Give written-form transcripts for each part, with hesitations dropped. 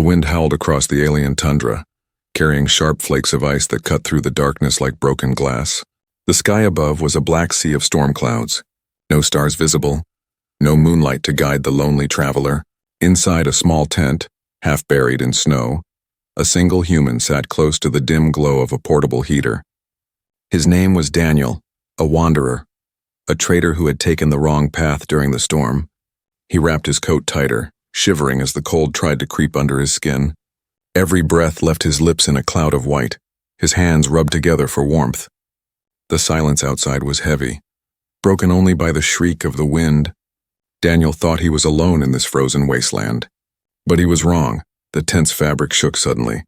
The wind howled across the alien tundra, carrying sharp flakes of ice that cut through the darkness like broken glass. The sky above was a black sea of storm clouds. No stars visible, no moonlight to guide the lonely traveler. Inside a small tent, half buried in snow, a single human sat close to the dim glow of a portable heater. His name was Daniel, a wanderer, a traitor who had taken the wrong path during the storm. He wrapped his coat tighter, shivering as the cold tried to creep under his skin. Every breath left his lips in a cloud of white, his hands rubbed together for warmth. The silence outside was heavy, broken only by the shriek of the wind. Daniel thought he was alone in this frozen wasteland. But he was wrong. The tent's fabric shook suddenly.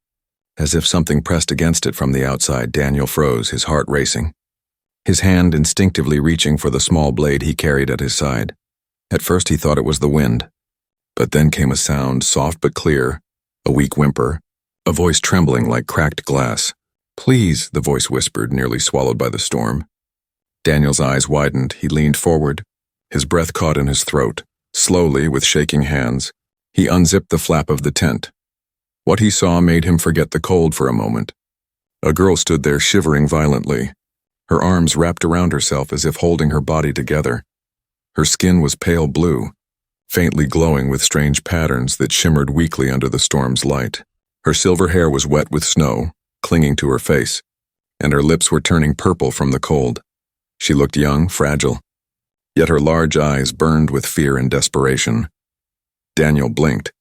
As if something pressed against it from the outside, Daniel froze, his heart racing. His hand instinctively reaching for the small blade he carried at his side. At first he thought it was the wind. But then came a sound, soft but clear, a weak whimper, a voice trembling like cracked glass. "Please," the voice whispered, nearly swallowed by the storm. Daniel's eyes widened. He leaned forward, his breath caught in his throat. Slowly, with shaking hands, he unzipped the flap of the tent. What he saw made him forget the cold for a moment. A girl stood there shivering violently, her arms wrapped around herself as if holding her body together. Her skin was pale blue, faintly glowing with strange patterns that shimmered weakly under the storm's light. Her silver hair was wet with snow, clinging to her face, and her lips were turning purple from the cold. She looked young, fragile, yet her large eyes burned with fear and desperation. Daniel blinked,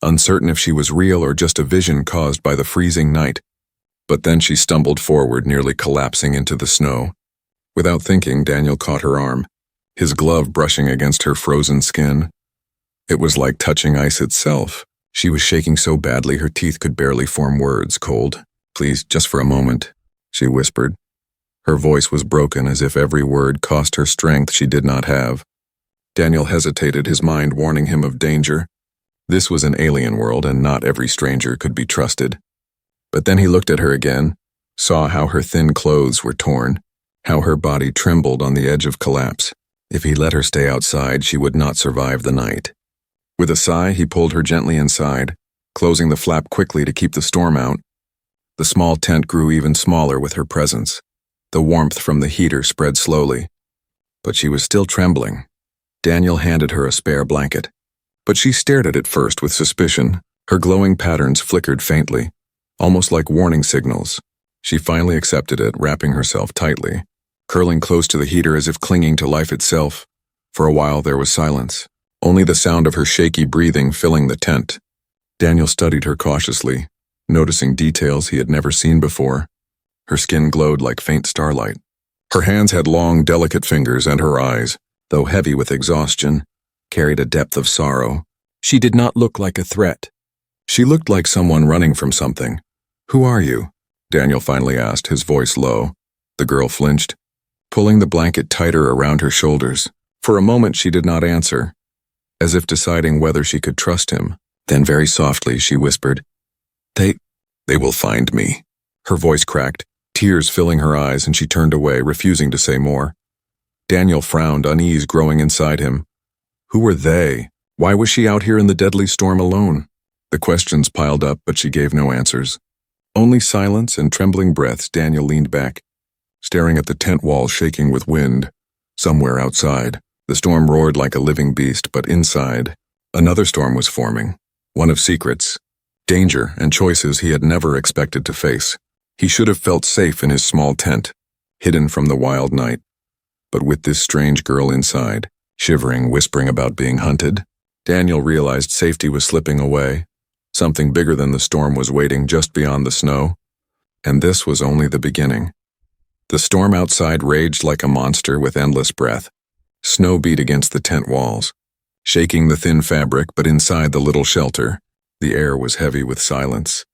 uncertain if she was real or just a vision caused by the freezing night. But then she stumbled forward, nearly collapsing into the snow. Without thinking, Daniel caught her arm, his glove brushing against her frozen skin. It was like touching ice itself. She was shaking so badly her teeth could barely form words. "Cold, please, just for a moment," she whispered. Her voice was broken, as if every word cost her strength she did not have. Daniel hesitated, his mind warning him of danger. This was an alien world, and not every stranger could be trusted. But then he looked at her again, saw how her thin clothes were torn, how her body trembled on the edge of collapse. If he let her stay outside, she would not survive the night. With a sigh, he pulled her gently inside, closing the flap quickly to keep the storm out. The small tent grew even smaller with her presence. The warmth from the heater spread slowly. But she was still trembling. Daniel handed her a spare blanket. But she stared at it first with suspicion. Her glowing patterns flickered faintly, almost like warning signals. She finally accepted it, wrapping herself tightly, curling close to the heater as if clinging to life itself. For a while there was silence, only the sound of her shaky breathing filling the tent. Daniel studied her cautiously, noticing details he had never seen before. Her skin glowed like faint starlight. Her hands had long, delicate fingers, and her eyes, though heavy with exhaustion, carried a depth of sorrow. She did not look like a threat. She looked like someone running from something. "Who are you?" Daniel finally asked, his voice low. The girl flinched, pulling the blanket tighter around her shoulders. For a moment she did not answer, as if deciding whether she could trust him. Then very softly she whispered, They will find me." Her voice cracked, tears filling her eyes, and she turned away, refusing to say more. Daniel frowned, unease growing inside him. Who were they? Why was she out here in the deadly storm alone? The questions piled up, but she gave no answers. Only silence and trembling breaths. Daniel leaned back, staring at the tent wall shaking with wind. Somewhere outside, the storm roared like a living beast, but inside, another storm was forming, one of secrets, danger, and choices he had never expected to face. He should have felt safe in his small tent, hidden from the wild night. But with this strange girl inside, shivering, whispering about being hunted, Daniel realized safety was slipping away. Something bigger than the storm was waiting just beyond the snow. And this was only the beginning. The storm outside raged like a monster with endless breath. Snow beat against the tent walls, shaking the thin fabric, but inside the little shelter, the air was heavy with silence.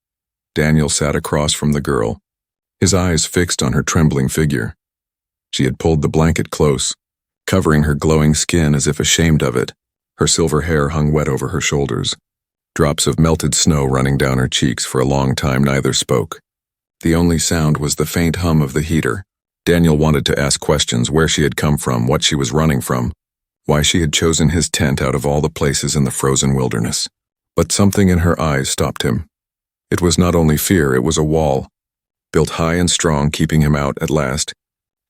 Daniel sat across from the girl, his eyes fixed on her trembling figure. She had pulled the blanket close, covering her glowing skin as if ashamed of it. Her silver hair hung wet over her shoulders, drops of melted snow running down her cheeks. For a long time neither spoke. The only sound was the faint hum of the heater. Daniel wanted to ask questions: where she had come from, what she was running from, why she had chosen his tent out of all the places in the frozen wilderness. But something in her eyes stopped him. It was not only fear, it was a wall, built high and strong, keeping him out at last.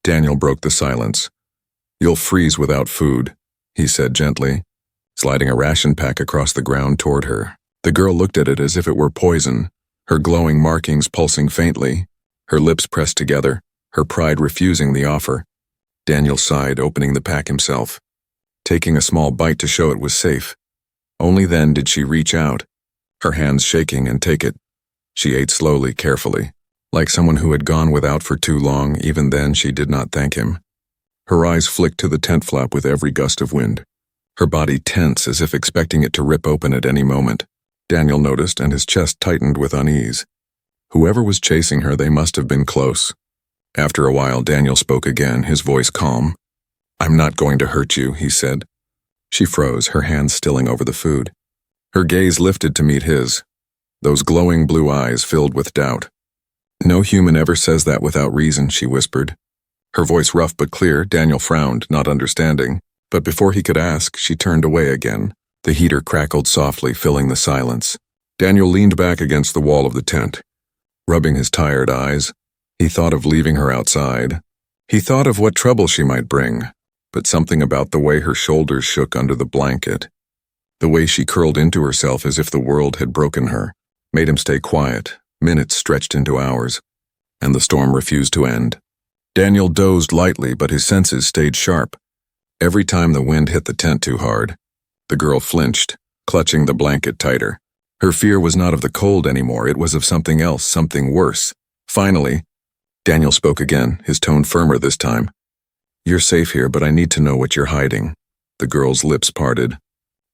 Daniel broke the silence. "You'll freeze without food," he said gently, sliding a ration pack across the ground toward her. The girl looked at it as if it were poison, her glowing markings pulsing faintly, her lips pressed together, her pride refusing the offer. Daniel sighed, opening the pack himself, taking a small bite to show it was safe. Only then did she reach out, her hands shaking, and take it. She ate slowly, carefully, like someone who had gone without for too long. Even then she did not thank him. Her eyes flicked to the tent flap with every gust of wind, her body tense as if expecting it to rip open at any moment. Daniel noticed, and his chest tightened with unease. Whoever was chasing her, they must have been close. After a while, Daniel spoke again, his voice calm. "I'm not going to hurt you," he said. She froze, her hands stilling over the food. Her gaze lifted to meet his, those glowing blue eyes filled with doubt. "No human ever says that without reason," she whispered. Her voice rough but clear. Daniel frowned, not understanding, but before he could ask, she turned away again. The heater crackled softly, filling the silence. Daniel leaned back against the wall of the tent, rubbing his tired eyes. He thought of leaving her outside. He thought of what trouble she might bring, but something about the way her shoulders shook under the blanket, the way she curled into herself as if the world had broken her, made him stay quiet. Minutes stretched into hours, and the storm refused to end. Daniel dozed lightly, but his senses stayed sharp. Every time the wind hit the tent too hard, the girl flinched, clutching the blanket tighter. Her fear was not of the cold anymore, it was of something else, something worse. Finally, Daniel spoke again, his tone firmer this time. "You're safe here, but I need to know what you're hiding." The girl's lips parted,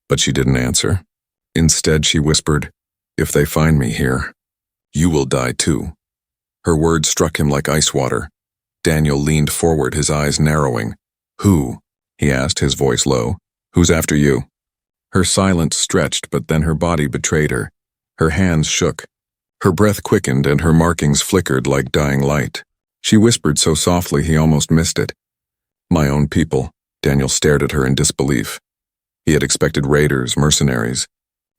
but she didn't answer. Instead, she whispered, "If they find me here, you will die too." Her words struck him like ice water. Daniel leaned forward, his eyes narrowing. "Who?" he asked, his voice low. "Who's after you?" Her silence stretched, but then her body betrayed her. Her hands shook. Her breath quickened, and her markings flickered like dying light. She whispered so softly he almost missed it. "My own people." Daniel stared at her in disbelief. He had expected raiders, mercenaries,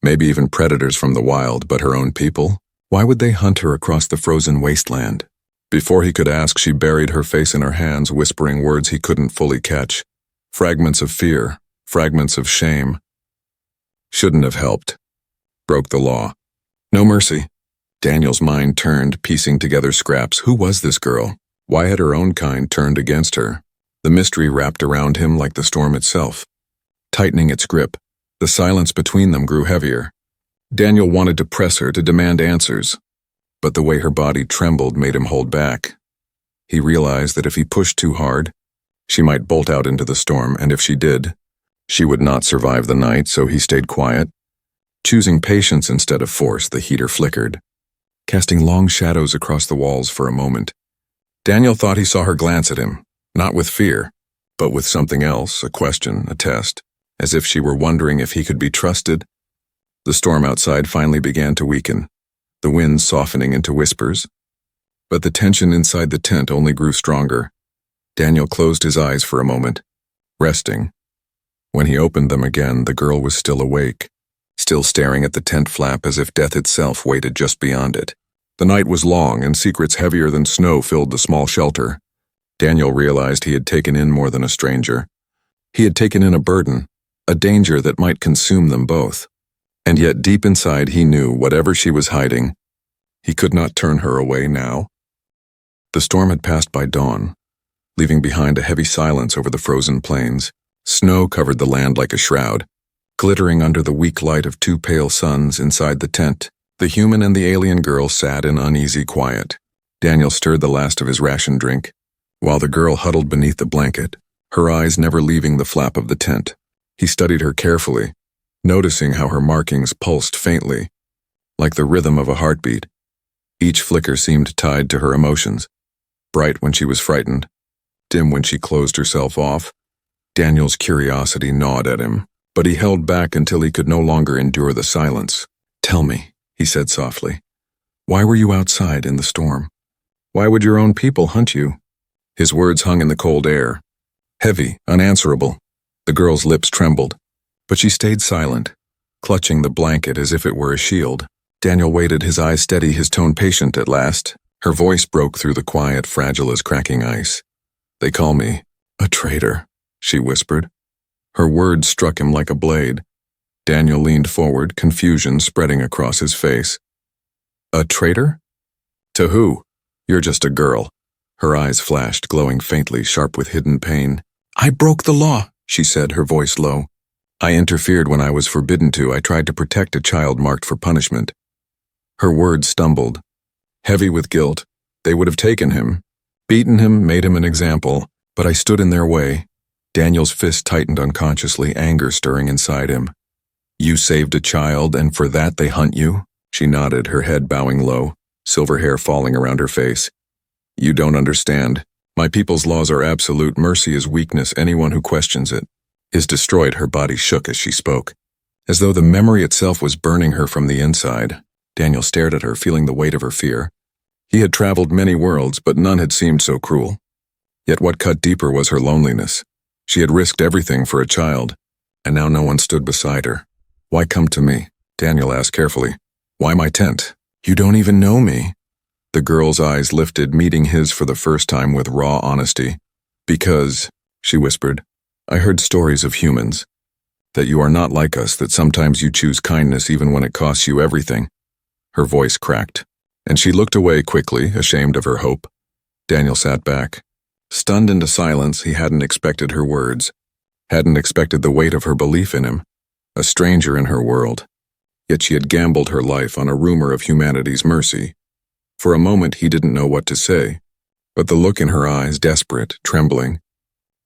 maybe even predators from the wild, but her own people? Why would they hunt her across the frozen wasteland? Before he could ask, she buried her face in her hands, whispering words he couldn't fully catch. Fragments of fear, fragments of shame. Shouldn't have helped. Broke the law. No mercy. Daniel's mind turned, piecing together scraps. Who was this girl? Why had her own kind turned against her? The mystery wrapped around him like the storm itself, tightening its grip. The silence between them grew heavier. Daniel wanted to press her, to demand answers, but the way her body trembled made him hold back. He realized that if he pushed too hard, she might bolt out into the storm, and if she did, she would not survive the night, so he stayed quiet. Choosing patience instead of force, the heater flickered, casting long shadows across the walls for a moment. Daniel thought he saw her glance at him, not with fear, but with something else, a question, a test, as if she were wondering if he could be trusted. The storm outside finally began to weaken, the wind softening into whispers, but the tension inside the tent only grew stronger. Daniel closed his eyes for a moment, resting. When he opened them again, the girl was still awake, still staring at the tent flap as if death itself waited just beyond it. The night was long, and secrets heavier than snow filled the small shelter. Daniel realized he had taken in more than a stranger. He had taken in a burden, a danger that might consume them both. And yet deep inside he knew, whatever she was hiding, he could not turn her away now. The storm had passed by dawn, leaving behind a heavy silence over the frozen plains. Snow covered the land like a shroud, glittering under the weak light of two pale suns. Inside the tent, the human and the alien girl sat in uneasy quiet. Daniel stirred the last of his ration drink, while the girl huddled beneath the blanket, her eyes never leaving the flap of the tent. He studied her carefully, noticing how her markings pulsed faintly, like the rhythm of a heartbeat. Each flicker seemed tied to her emotions, bright when she was frightened, dim when she closed herself off. Daniel's curiosity gnawed at him, but he held back until he could no longer endure the silence. "Tell me," he said softly, "why were you outside in the storm? Why would your own people hunt you?" His words hung in the cold air, heavy, unanswerable. The girl's lips trembled, but she stayed silent, clutching the blanket as if it were a shield. Daniel waited, his eyes steady, his tone patient at last. Her voice broke through the quiet, fragile as cracking ice. "They call me a traitor," she whispered. Her words struck him like a blade. Daniel leaned forward, confusion spreading across his face. "A traitor? To who? You're just a girl." Her eyes flashed, glowing faintly, sharp with hidden pain. "I broke the law," she said, her voice low. "I interfered when I was forbidden to. I tried to protect a child marked for punishment." Her words stumbled. Heavy with guilt, they would have taken him, beaten him, made him an example, but I stood in their way. Daniel's fist tightened unconsciously, anger stirring inside him. "You saved a child, and for that they hunt you?" She nodded, her head bowing low, silver hair falling around her face. "You don't understand. My people's laws are absolute. Mercy is weakness. Anyone who questions it is destroyed." Her body shook as she spoke, as though the memory itself was burning her from the inside. Daniel stared at her, feeling the weight of her fear. He had traveled many worlds, but none had seemed so cruel. Yet what cut deeper was her loneliness. She had risked everything for a child, and now no one stood beside her. "Why come to me?" Daniel asked carefully. "Why my tent? You don't even know me." The girl's eyes lifted, meeting his for the first time with raw honesty. "Because," she whispered, "I heard stories of humans. That you are not like us, that sometimes you choose kindness even when it costs you everything." Her voice cracked, and she looked away quickly, ashamed of her hope. Daniel sat back. Stunned into silence, he hadn't expected her words, hadn't expected the weight of her belief in him, a stranger in her world. Yet she had gambled her life on a rumor of humanity's mercy. For a moment he didn't know what to say, but the look in her eyes, desperate, trembling,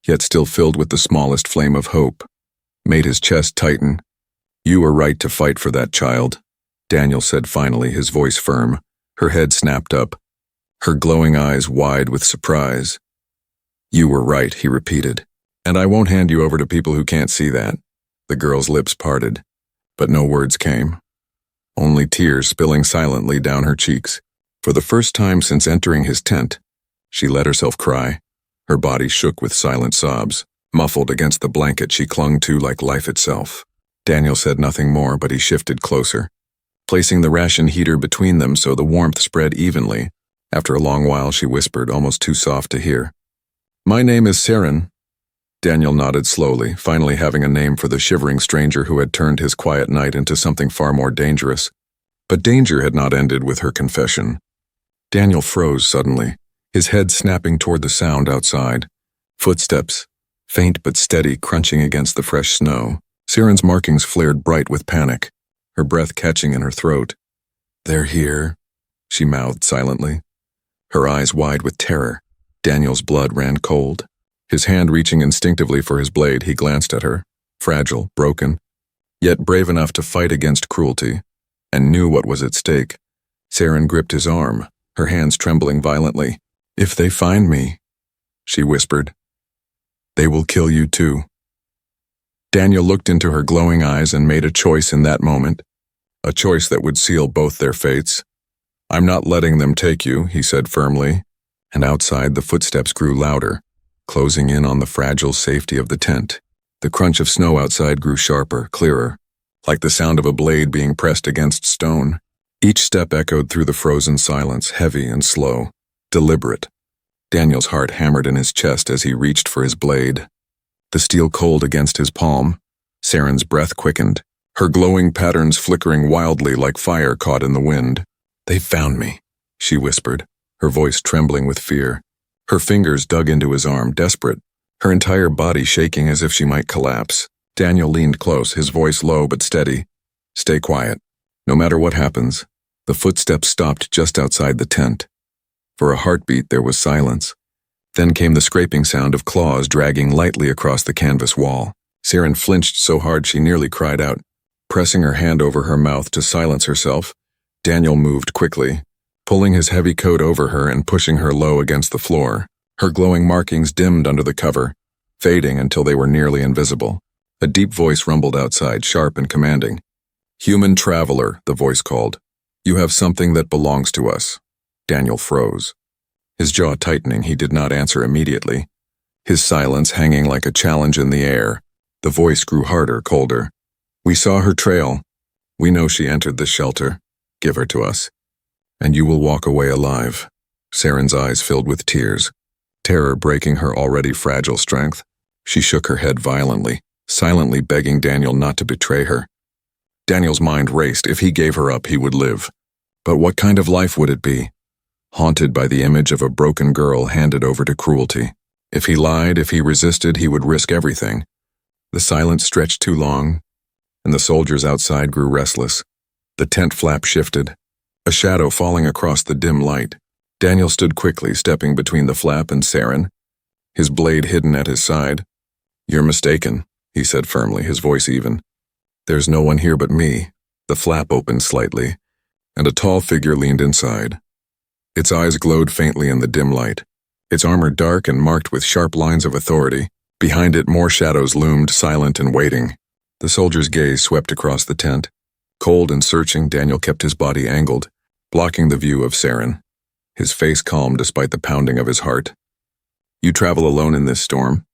yet still filled with the smallest flame of hope, made his chest tighten. "You were right to fight for that child," Daniel said finally, his voice firm. Her head snapped up, her glowing eyes wide with surprise. "You were right," he repeated, "and I won't hand you over to people who can't see that." The girl's lips parted, but no words came, only tears spilling silently down her cheeks. For the first time since entering his tent, she let herself cry. Her body shook with silent sobs, muffled against the blanket she clung to like life itself. Daniel said nothing more, but he shifted closer, placing the ration heater between them so the warmth spread evenly. After a long while, she whispered, almost too soft to hear. "My name is Saren." Daniel nodded slowly, finally having a name for the shivering stranger who had turned his quiet night into something far more dangerous. But danger had not ended with her confession. Daniel froze suddenly, his head snapping toward the sound outside. Footsteps, faint but steady, crunching against the fresh snow. Saren's markings flared bright with panic, her breath catching in her throat. "They're here," she mouthed silently, her eyes wide with terror. Daniel's blood ran cold. His hand reaching instinctively for his blade, he glanced at her, fragile, broken, yet brave enough to fight against cruelty, and knew what was at stake. Saren gripped his arm, her hands trembling violently. "If they find me," she whispered, "they will kill you too." Daniel looked into her glowing eyes and made a choice in that moment, a choice that would seal both their fates. "I'm not letting them take you," he said firmly, and outside the footsteps grew louder, closing in on the fragile safety of the tent. The crunch of snow outside grew sharper, clearer, like the sound of a blade being pressed against stone. Each step echoed through the frozen silence, heavy and slow, deliberate. Daniel's heart hammered in his chest as he reached for his blade, the steel cold against his palm. Saren's breath quickened, her glowing patterns flickering wildly like fire caught in the wind. "They found me," she whispered, her voice trembling with fear. Her fingers dug into his arm, desperate, her entire body shaking as if she might collapse. Daniel leaned close, his voice low but steady. "Stay quiet. No matter what happens." The footsteps stopped just outside the tent. For a heartbeat, there was silence. Then came the scraping sound of claws dragging lightly across the canvas wall. Saren flinched so hard she nearly cried out. Pressing her hand over her mouth to silence herself, Daniel moved quickly, pulling his heavy coat over her and pushing her low against the floor. Her glowing markings dimmed under the cover, fading until they were nearly invisible. A deep voice rumbled outside, sharp and commanding. "Human traveler," the voice called. "You have something that belongs to us." Daniel froze. His jaw tightening, he did not answer immediately, his silence hanging like a challenge in the air. The voice grew harder, colder. "We saw her trail. We know she entered the shelter. Give her to us, and you will walk away alive." Saren's eyes filled with tears, terror breaking her already fragile strength. She shook her head violently, silently begging Daniel not to betray her. Daniel's mind raced. If he gave her up, he would live. But what kind of life would it be? Haunted by the image of a broken girl handed over to cruelty. If he lied, if he resisted, he would risk everything. The silence stretched too long, and the soldiers outside grew restless. The tent flap shifted, a shadow falling across the dim light. Daniel stood quickly, stepping between the flap and Saren, his blade hidden at his side. "You're mistaken," he said firmly, his voice even. "There's no one here but me." The flap opened slightly, and a tall figure leaned inside. Its eyes glowed faintly in the dim light, its armor dark and marked with sharp lines of authority. Behind it, more shadows loomed, silent and waiting. The soldier's gaze swept across the tent. Cold and searching, Daniel kept his body angled, blocking the view of Saren, his face calm despite the pounding of his heart. "You travel alone in this storm?"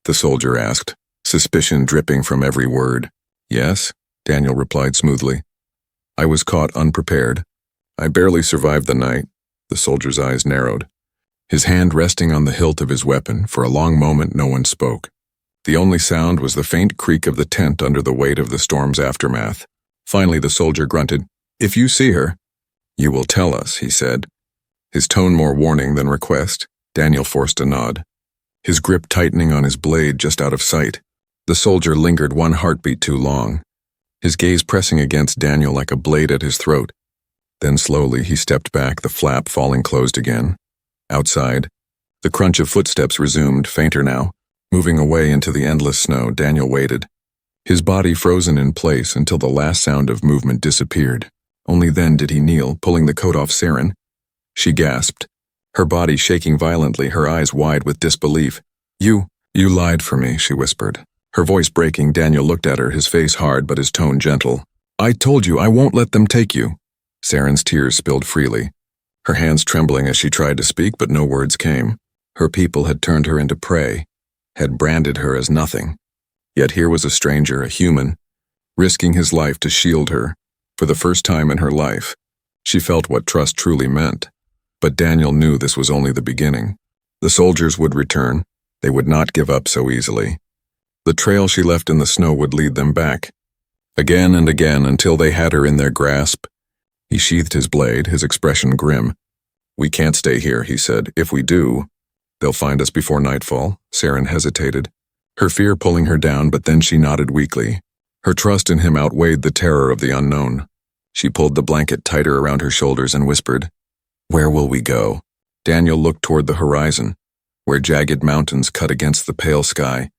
the soldier asked, suspicion dripping from every word. "Yes," Daniel replied smoothly. "I was caught unprepared. I barely survived the night." The soldier's eyes narrowed, his hand resting on the hilt of his weapon. For a long moment no one spoke. The only sound was the faint creak of the tent under the weight of the storm's aftermath. Finally the soldier grunted, "If you see her, you will tell us," he said, his tone more warning than request. Daniel forced a nod, his grip tightening on his blade just out of sight. The soldier lingered one heartbeat too long, his gaze pressing against Daniel like a blade at his throat. Then slowly he stepped back, the flap falling closed again. Outside, the crunch of footsteps resumed, fainter now. Moving away into the endless snow, Daniel waited, his body frozen in place until the last sound of movement disappeared. Only then did he kneel, pulling the coat off Saren. She gasped, her body shaking violently, her eyes wide with disbelief. You lied for me," she whispered, her voice breaking. Daniel looked at her, his face hard but his tone gentle. "I told you I won't let them take you." Saren's tears spilled freely, her hands trembling as she tried to speak, but no words came. Her people had turned her into prey, had branded her as nothing. Yet here was a stranger, a human, risking his life to shield her. For the first time in her life, she felt what trust truly meant. But Daniel knew this was only the beginning. The soldiers would return. They would not give up so easily. The trail she left in the snow would lead them back, again and again, until they had her in their grasp. He sheathed his blade, his expression grim. "We can't stay here," he said. "If we do, they'll find us before nightfall." Saren hesitated, her fear pulling her down, but then she nodded weakly. Her trust in him outweighed the terror of the unknown. She pulled the blanket tighter around her shoulders and whispered, "Where will we go?" Daniel looked toward the horizon, where jagged mountains cut against the pale sky.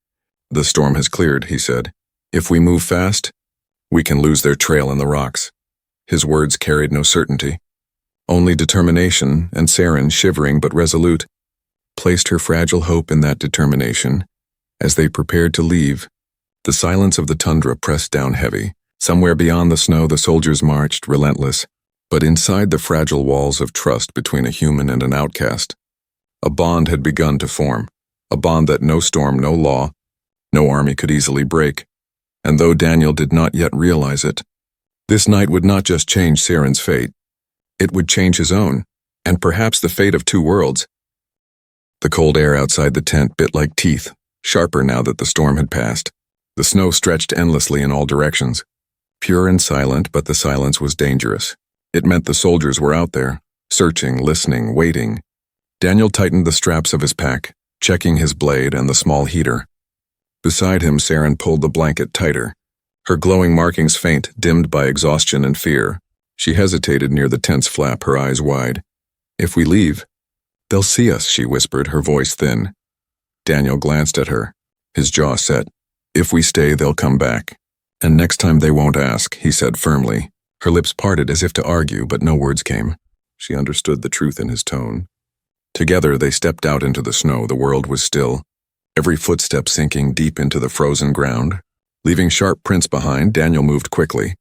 "The storm has cleared," he said. "If we move fast, we can lose their trail in the rocks." His words carried no certainty, only determination, and Saren, shivering but resolute, placed her fragile hope in that determination. As they prepared to leave, the silence of the tundra pressed down heavy. Somewhere beyond the snow the soldiers marched, relentless, but inside the fragile walls of trust between a human and an outcast, a bond had begun to form, a bond that no storm, no law, no army could easily break. And though Daniel did not yet realize it, this night would not just change Saren's fate, it would change his own, and perhaps the fate of two worlds. The cold air outside the tent bit like teeth, sharper now that the storm had passed. The snow stretched endlessly in all directions, pure and silent, but the silence was dangerous. It meant the soldiers were out there, searching, listening, waiting. Daniel tightened the straps of his pack, checking his blade and the small heater. Beside him, Saren pulled the blanket tighter, her glowing markings faint, dimmed by exhaustion and fear. She hesitated near the tent's flap, her eyes wide. "If we leave, they'll see us," she whispered, her voice thin. Daniel glanced at her, his jaw set. "If we stay, they'll come back. And next time they won't ask," he said firmly. Her lips parted as if to argue, but no words came. She understood the truth in his tone. Together they stepped out into the snow. The world was still, every footstep sinking deep into the frozen ground. Leaving sharp prints behind, Daniel moved quickly,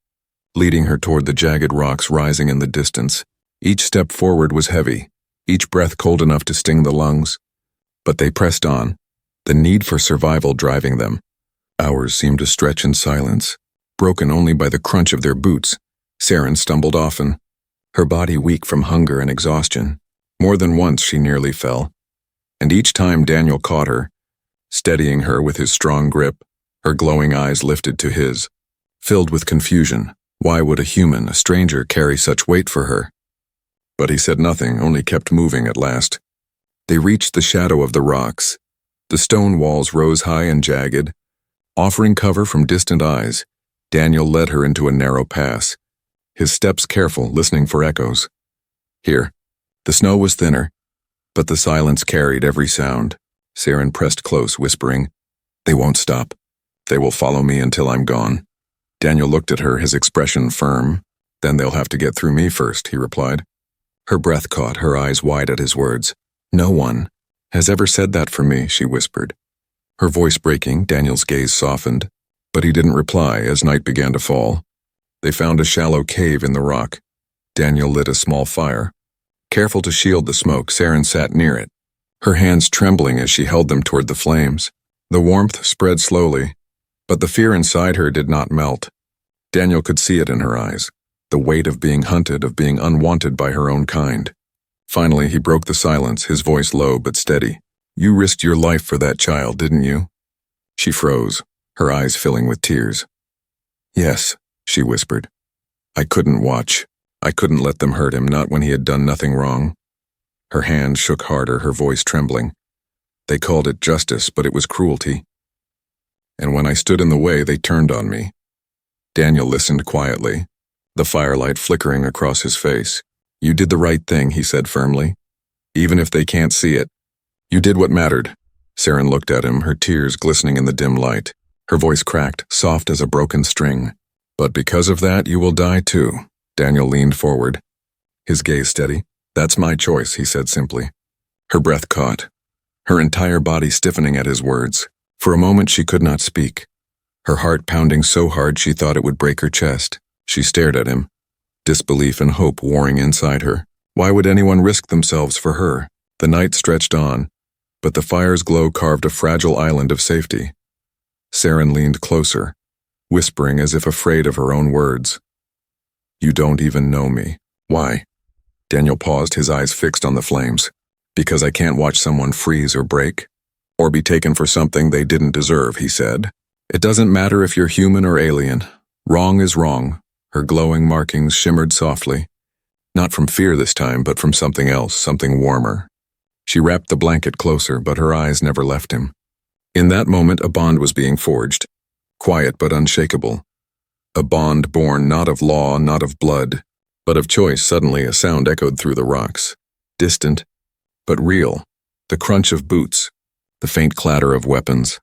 leading her toward the jagged rocks rising in the distance. Each step forward was heavy, each breath cold enough to sting the lungs. But they pressed on, the need for survival driving them. Hours seemed to stretch in silence. broken only by the crunch of their boots. Saren stumbled often, her body weak from hunger and exhaustion. More than once she nearly fell, and each time Daniel caught her, steadying her with his strong grip, her glowing eyes lifted to his. Filled with confusion, why would a human, a stranger, carry such weight for her? But he said nothing, only kept moving at last. They reached the shadow of the rocks. The stone walls rose high and jagged, offering cover from distant eyes. Daniel led her into a narrow pass, his steps careful, listening for echoes. Here, the snow was thinner, but the silence carried every sound. Saren pressed close, whispering, "They won't stop. They will follow me until I'm gone." Daniel looked at her, his expression firm. "Then they'll have to get through me first," he replied. Her breath caught, her eyes wide at his words. "No one has ever said that for me," she whispered. Her voice breaking, Daniel's gaze softened, but he didn't reply as night began to fall. They found a shallow cave in the rock. Daniel lit a small fire. Careful to shield the smoke, Saren sat near it, her hands trembling as she held them toward the flames. The warmth spread slowly, but the fear inside her did not melt. Daniel could see it in her eyes, the weight of being hunted, of being unwanted by her own kind. Finally, he broke the silence, his voice low but steady. "You risked your life for that child, didn't you?" She froze, her eyes filling with tears. "Yes," she whispered. "I couldn't watch. I couldn't let them hurt him, not when he had done nothing wrong." Her hand shook harder, her voice trembling. "They called it justice, but it was cruelty. And when I stood in the way, they turned on me." Daniel listened quietly, the firelight flickering across his face. "You did the right thing," he said firmly. "Even if they can't see it, you did what mattered." Saren looked at him, her tears glistening in the dim light. Her voice cracked, soft as a broken string. "But because of that, you will die too." Daniel leaned forward, his gaze steady. "That's my choice," he said simply. Her breath caught, her entire body stiffening at his words. For a moment she could not speak, her heart pounding so hard she thought it would break her chest. She stared at him, disbelief and hope warring inside her. Why would anyone risk themselves for her? The night stretched on, but the fire's glow carved a fragile island of safety. Saren leaned closer, whispering as if afraid of her own words. "You don't even know me. Why?" Daniel paused, his eyes fixed on the flames. "Because I can't watch someone freeze or break, or be taken for something they didn't deserve," he said. "It doesn't matter if you're human or alien. Wrong is wrong." Her glowing markings shimmered softly, not from fear this time, but from something else, something warmer. She wrapped the blanket closer, but her eyes never left him. In that moment, a bond was being forged, quiet but unshakable. A bond born not of law, not of blood, but of choice. Suddenly, a sound echoed through the rocks, distant, but real. The crunch of boots, the faint clatter of weapons,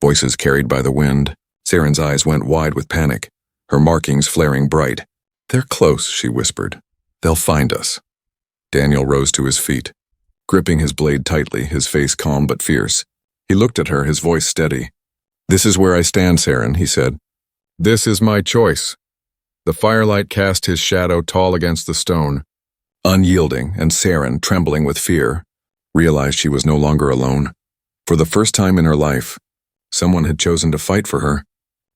voices carried by the wind. Saren's eyes went wide with panic, her markings flaring bright. "They're close," she whispered. "They'll find us." Daniel rose to his feet, gripping his blade tightly, his face calm but fierce. He looked at her, his voice steady. "This is where I stand, Saren," he said. "This is my choice." The firelight cast his shadow tall against the stone, unyielding, and Saren, trembling with fear, realized she was no longer alone. For the first time in her life, someone had chosen to fight for her,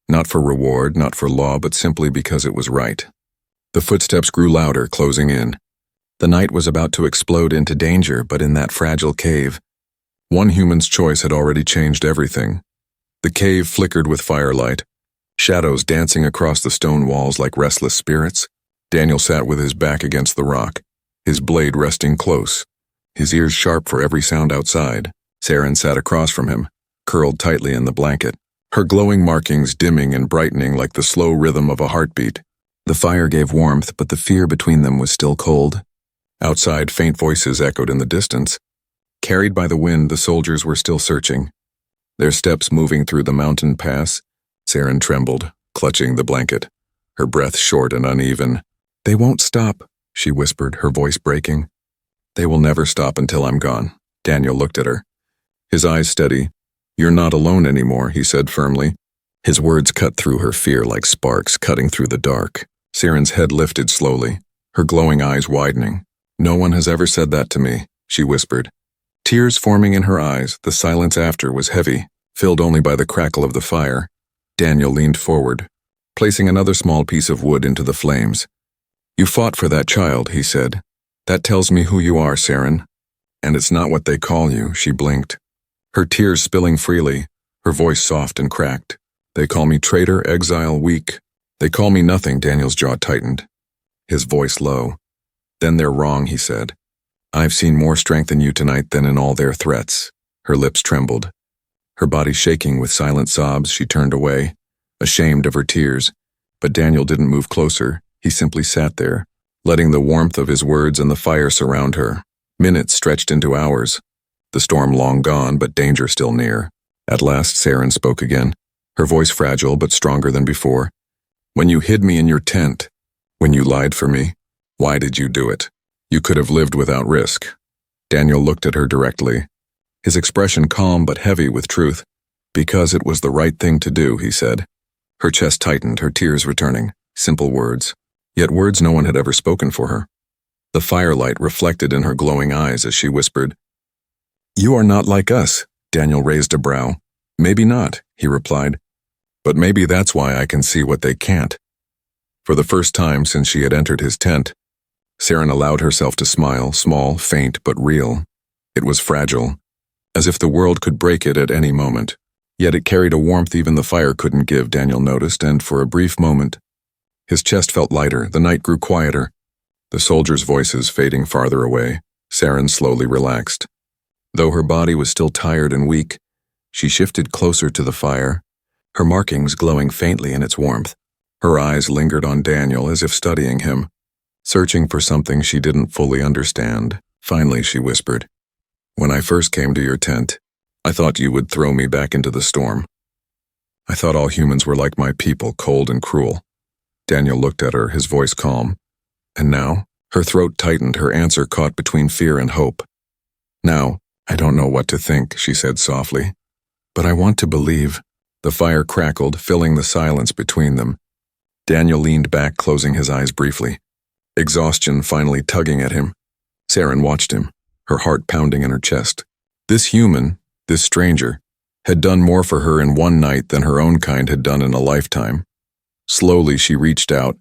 not for reward, not for law, but simply because it was right. The footsteps grew louder, closing in. The night was about to explode into danger, but in that fragile cave, one human's choice had already changed everything. The cave flickered with firelight, shadows dancing across the stone walls like restless spirits. Daniel sat with his back against the rock, his blade resting close, his ears sharp for every sound outside. Saren sat across from him, curled tightly in the blanket, her glowing markings dimming and brightening like the slow rhythm of a heartbeat. The fire gave warmth, but the fear between them was still cold. Outside, faint voices echoed in the distance. Carried by the wind, the soldiers were still searching, their steps moving through the mountain pass. Saren trembled, clutching the blanket, her breath short and uneven. "They won't stop," she whispered, her voice breaking. "They will never stop until I'm gone." Daniel looked at her, his eyes steady. "You're not alone anymore," he said firmly. His words cut through her fear like sparks cutting through the dark. Saren's head lifted slowly, her glowing eyes widening. "No one has ever said that to me," she whispered, tears forming in her eyes. The silence after was heavy, filled only by the crackle of the fire. Daniel leaned forward, placing another small piece of wood into the flames. "You fought for that child," he said. "That tells me who you are, Saren. And it's not what they call you," she blinked, her tears spilling freely, her voice soft and cracked. "They call me traitor, exile, weak. They call me nothing." Daniel's jaw tightened, his voice low. "Then they're wrong," he said. "I've seen more strength in you tonight than in all their threats." Her lips trembled. Her body shaking with silent sobs, she turned away, ashamed of her tears. But Daniel didn't move closer. He simply sat there, letting the warmth of his words and the fire surround her. Minutes stretched into hours. The storm long gone, but danger still near. At last, Saren spoke again, her voice fragile but stronger than before. "When you hid me in your tent, when you lied for me, why did you do it? You could have lived without risk." Daniel looked at her directly, his expression calm but heavy with truth. "Because it was the right thing to do," he said. Her chest tightened, her tears returning. Simple words, yet words no one had ever spoken for her. The firelight reflected in her glowing eyes as she whispered, "You are not like us." Daniel raised a brow. "Maybe not," he replied. "But maybe that's why I can see what they can't." For the first time since she had entered his tent, Saren allowed herself to smile, small, faint, but real. It was fragile, as if the world could break it at any moment. Yet it carried a warmth even the fire couldn't give, Daniel noticed, and for a brief moment, his chest felt lighter, the night grew quieter. The soldiers' voices fading farther away, Saren slowly relaxed. Though her body was still tired and weak, she shifted closer to the fire, her markings glowing faintly in its warmth. Her eyes lingered on Daniel as if studying him, searching for something she didn't fully understand. Finally, she whispered, "When I first came to your tent, I thought you would throw me back into the storm. I thought all humans were like my people, cold and cruel." Daniel looked at her, his voice calm. "And now?" Her throat tightened, her answer caught between fear and hope. "Now, I don't know what to think," she said softly. "But I want to believe." The fire crackled, filling the silence between them. Daniel leaned back, closing his eyes briefly, exhaustion finally tugging at him. Saren watched him, her heart pounding in her chest. This human, this stranger, had done more for her in one night than her own kind had done in a lifetime. Slowly she reached out,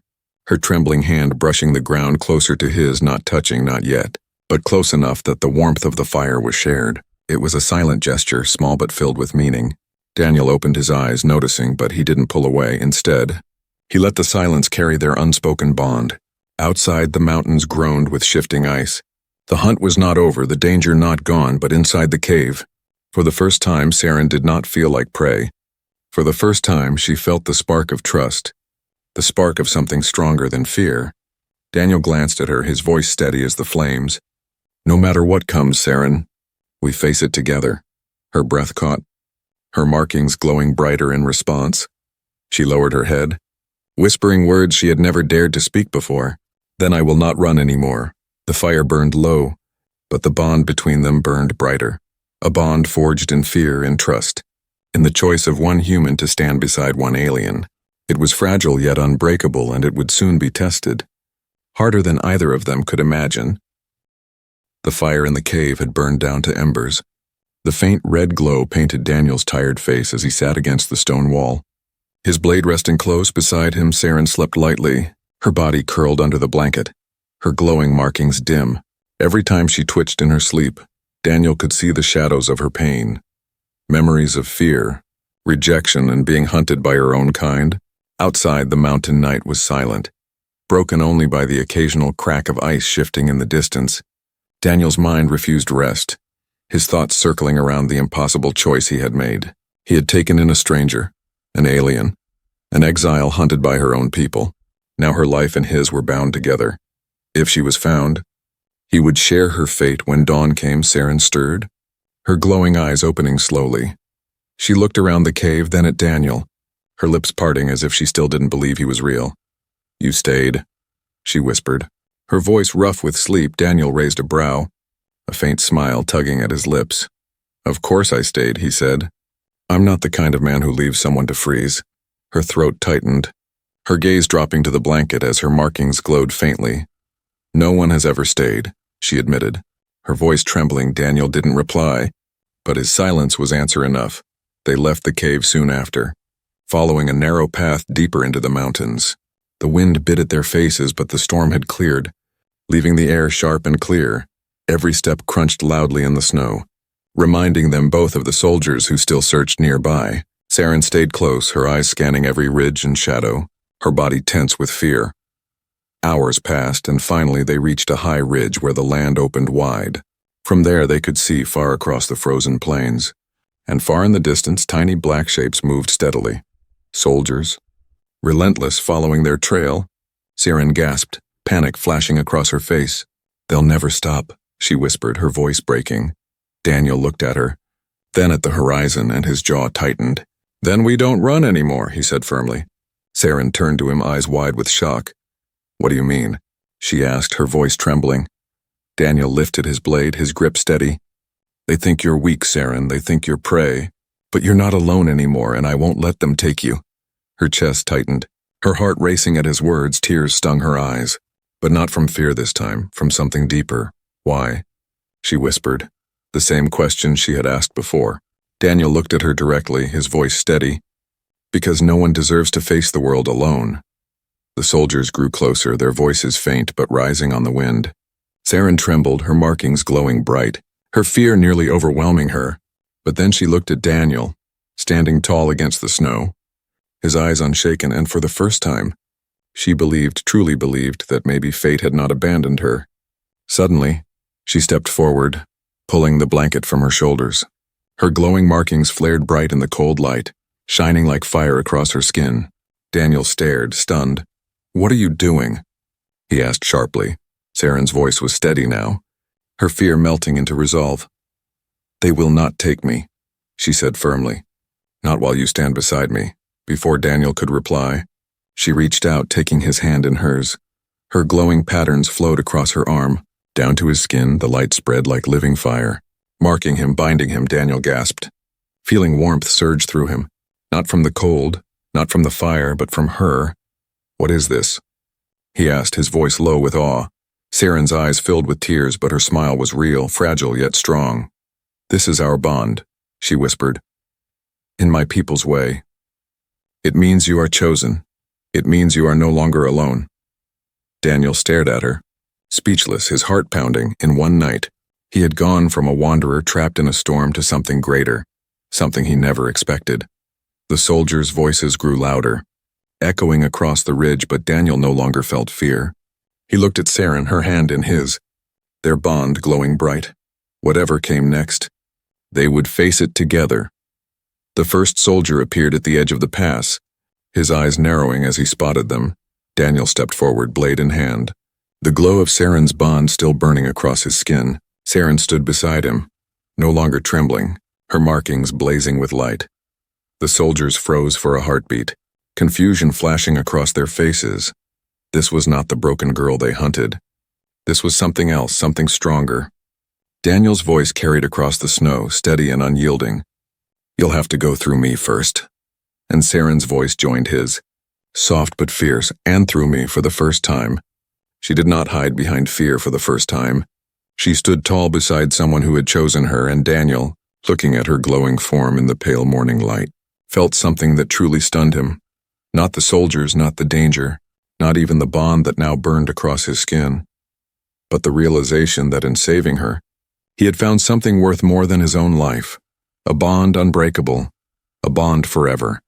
her trembling hand brushing the ground closer to his, not touching, not yet, but close enough that the warmth of the fire was shared. It was a silent gesture, small but filled with meaning. Daniel opened his eyes, noticing, but he didn't pull away. Instead, he let the silence carry their unspoken bond. Outside, the mountains groaned with shifting ice. The hunt was not over, the danger not gone, but inside the cave, for the first time, Saren did not feel like prey. For the first time, she felt the spark of trust, the spark of something stronger than fear. Daniel glanced at her, his voice steady as the flames. "No matter what comes, Saren, we face it together." Her breath caught, her markings glowing brighter in response. She lowered her head, whispering words she had never dared to speak before. "Then I will not run anymore." The fire burned low, but the bond between them burned brighter. A bond forged in fear and trust, in the choice of one human to stand beside one alien. It was fragile yet unbreakable, and it would soon be tested. Harder than either of them could imagine. The fire in the cave had burned down to embers. The faint red glow painted Daniel's tired face as he sat against the stone wall. His blade resting close beside him, Saren slept lightly, her body curled under the blanket, her glowing markings dim. Every time she twitched in her sleep, Daniel could see the shadows of her pain. Memories of fear, rejection, and being hunted by her own kind. Outside, the mountain night was silent, broken only by the occasional crack of ice shifting in the distance. Daniel's mind refused rest, his thoughts circling around the impossible choice he had made. He had taken in a stranger, an alien, an exile hunted by her own people. Now her life and his were bound together. If she was found, he would share her fate. When dawn came, Saren stirred, her glowing eyes opening slowly. She looked around the cave, then at Daniel, her lips parting as if she still didn't believe he was real. "You stayed," she whispered, her voice rough with sleep. Daniel raised a brow, a faint smile tugging at his lips. "Of course I stayed," he said. "I'm not the kind of man who leaves someone to freeze." Her throat tightened, her gaze dropping to the blanket as her markings glowed faintly. "No one has ever stayed," she admitted, her voice trembling. Daniel didn't reply, but his silence was answer enough. They left the cave soon after. following a narrow path deeper into the mountains. The wind bit at their faces, but the storm had cleared, leaving the air sharp and clear. Every step crunched loudly in the snow, reminding them both of the soldiers who still searched nearby. Saren stayed close, her eyes scanning every ridge and shadow, her body tense with fear. Hours passed, and finally they reached a high ridge where the land opened wide. From there they could see far across the frozen plains, and far in the distance tiny black shapes moved steadily. Soldiers, relentless, following their trail. Saren gasped, panic flashing across her face. "They'll never stop," she whispered, her voice breaking. Daniel looked at her, then at the horizon, and his jaw tightened. "Then we don't run anymore," he said firmly. Saren turned to him, eyes wide with shock. "What do you mean?" she asked, her voice trembling. Daniel lifted his blade, his grip steady. "They think you're weak, Saren. They think you're prey. But you're not alone anymore, and I won't let them take you." Her chest tightened, her heart racing at his words. Tears stung her eyes. But not from fear this time, from something deeper. "Why?" she whispered, the same question she had asked before. Daniel looked at her directly, his voice steady. "Because no one deserves to face the world alone." The soldiers grew closer, their voices faint but rising on the wind. Saren trembled, her markings glowing bright, her fear nearly overwhelming her. But then she looked at Daniel, standing tall against the snow, his eyes unshaken, and for the first time, she believed, truly believed, that maybe fate had not abandoned her. Suddenly, she stepped forward, pulling the blanket from her shoulders. Her glowing markings flared bright in the cold light, shining like fire across her skin. Daniel stared, stunned. "What are you doing?" he asked sharply. Saren's voice was steady now, her fear melting into resolve. "They will not take me," she said firmly. "Not while you stand beside me." Before Daniel could reply, she reached out, taking his hand in hers. Her glowing patterns flowed across her arm. Down to his skin, the light spread like living fire. Marking him, binding him, Daniel gasped. Feeling warmth surge through him. Not from the cold, not from the fire, but from her. "What is this?" he asked, his voice low with awe. Saren's eyes filled with tears, but her smile was real, fragile yet strong. "This is our bond," she whispered. "In my people's way. It means you are chosen. It means you are no longer alone." Daniel stared at her, speechless, his heart pounding. In one night, he had gone from a wanderer trapped in a storm to something greater, something he never expected. The soldiers' voices grew louder, echoing across the ridge, but Daniel no longer felt fear. He looked at Saren, her hand in his, their bond glowing bright. Whatever came next, they would face it together. The first soldier appeared at the edge of the pass, his eyes narrowing as he spotted them. Daniel stepped forward, blade in hand, the glow of Saren's bond still burning across his skin. Saren stood beside him, no longer trembling, her markings blazing with light. The soldiers froze for a heartbeat, confusion flashing across their faces. This was not the broken girl they hunted. This was something else, something stronger. Daniel's voice carried across the snow, steady and unyielding. "You'll have to go through me first." And Saren's voice joined his, soft but fierce, "and through me for the first time." She did not hide behind fear for the first time. She stood tall beside someone who had chosen her, and Daniel, looking at her glowing form in the pale morning light, felt something that truly stunned him. Not the soldiers, not the danger, not even the bond that now burned across his skin, but the realization that in saving her, he had found something worth more than his own life, a bond unbreakable, a bond forever.